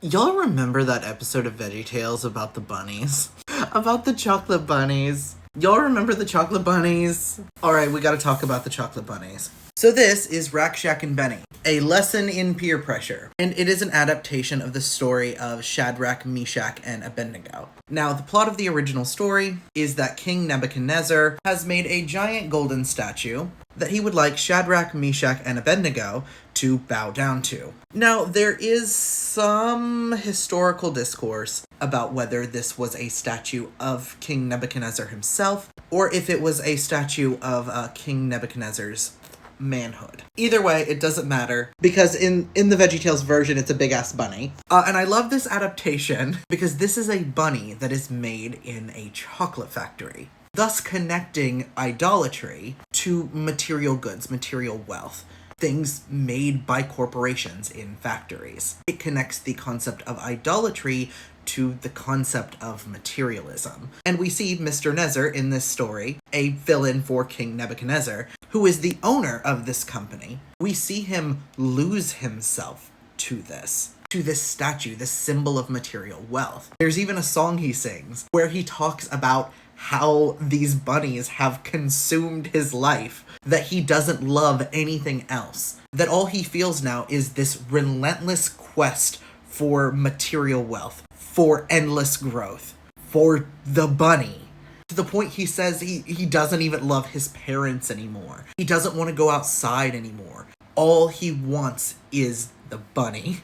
Y'all remember that episode of VeggieTales about the bunnies? About the chocolate bunnies? Y'all remember the chocolate bunnies? Alright, we gotta talk about the chocolate bunnies. So this is Rack, Shack, and Benny, a lesson in peer pressure, and it is an adaptation of the story of Shadrach, Meshach, and Abednego. Now, the plot of the original story is that King Nebuchadnezzar has made a giant golden statue that he would like Shadrach, Meshach, and Abednego to bow down to. Now, there is some historical discourse about whether this was a statue of King Nebuchadnezzar himself, or if it was a statue of King Nebuchadnezzar's manhood. Either way, it doesn't matter, because in the VeggieTales version, it's a big-ass bunny. And I love this adaptation, because this is a bunny that is made in a chocolate factory, thus connecting idolatry to material goods, material wealth, things made by corporations in factories. It connects the concept of idolatry to the concept of materialism. And we see Mr. Nezer in this story, a villain for King Nebuchadnezzar, who is the owner of this company. We see him lose himself to this statue, this symbol of material wealth. There's even a song he sings where he talks about how these bunnies have consumed his life, that he doesn't love anything else, that all he feels now is this relentless quest for material wealth, for endless growth, for the bunny. To the point he says he doesn't even love his parents anymore. He doesn't want to go outside anymore. All he wants is the bunny.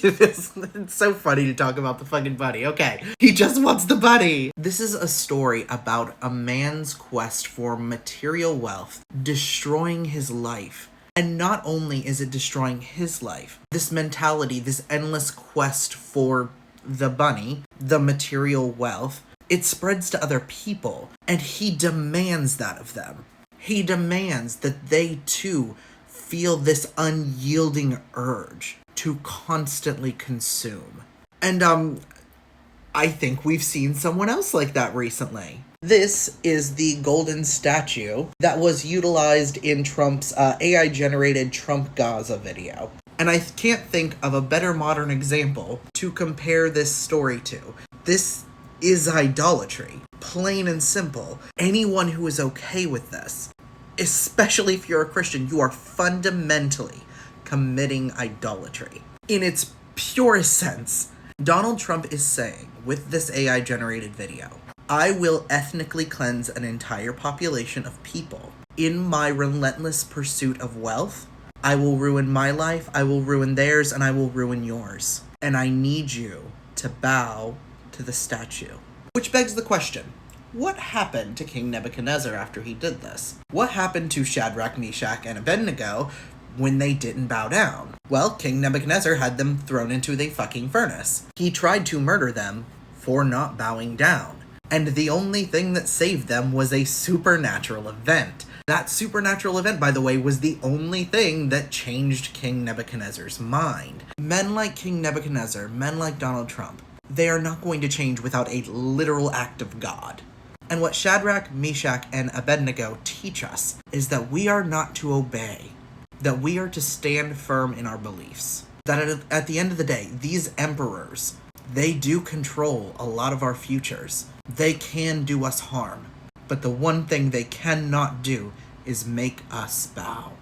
It's so funny to talk about the fucking bunny. Okay, he just wants the bunny. This is a story about a man's quest for material wealth destroying his life. And not only is it destroying his life, this mentality, this endless quest for the bunny, the material wealth, it spreads to other people, and he demands that of them. He demands that they too feel this unyielding urge to constantly consume. And I think we've seen someone else like that recently. This is the golden statue that was utilized in Trump's AI-generated Trump Gaza video. And I can't think of a better modern example to compare this story to. This is idolatry. Plain and simple. Anyone who is okay with this, especially if you're a Christian, you are fundamentally committing idolatry. In its purest sense, Donald Trump is saying, with this AI-generated video, I will ethnically cleanse an entire population of people. In my relentless pursuit of wealth, I will ruin my life, I will ruin theirs, and I will ruin yours. And I need you to bow to the statue. Which begs the question, what happened to King Nebuchadnezzar after he did this? What happened to Shadrach, Meshach, and Abednego when they didn't bow down? Well, King Nebuchadnezzar had them thrown into the fucking furnace. He tried to murder them for not bowing down. And the only thing that saved them was a supernatural event. That supernatural event, by the way, was the only thing that changed King Nebuchadnezzar's mind. Men like King Nebuchadnezzar, men like Donald Trump, they are not going to change without a literal act of God. And what Shadrach, Meshach, and Abednego teach us is that we are not to obey, that we are to stand firm in our beliefs. That at the end of the day, these emperors, they do control a lot of our futures. They can do us harm. But the one thing they cannot do is make us bow.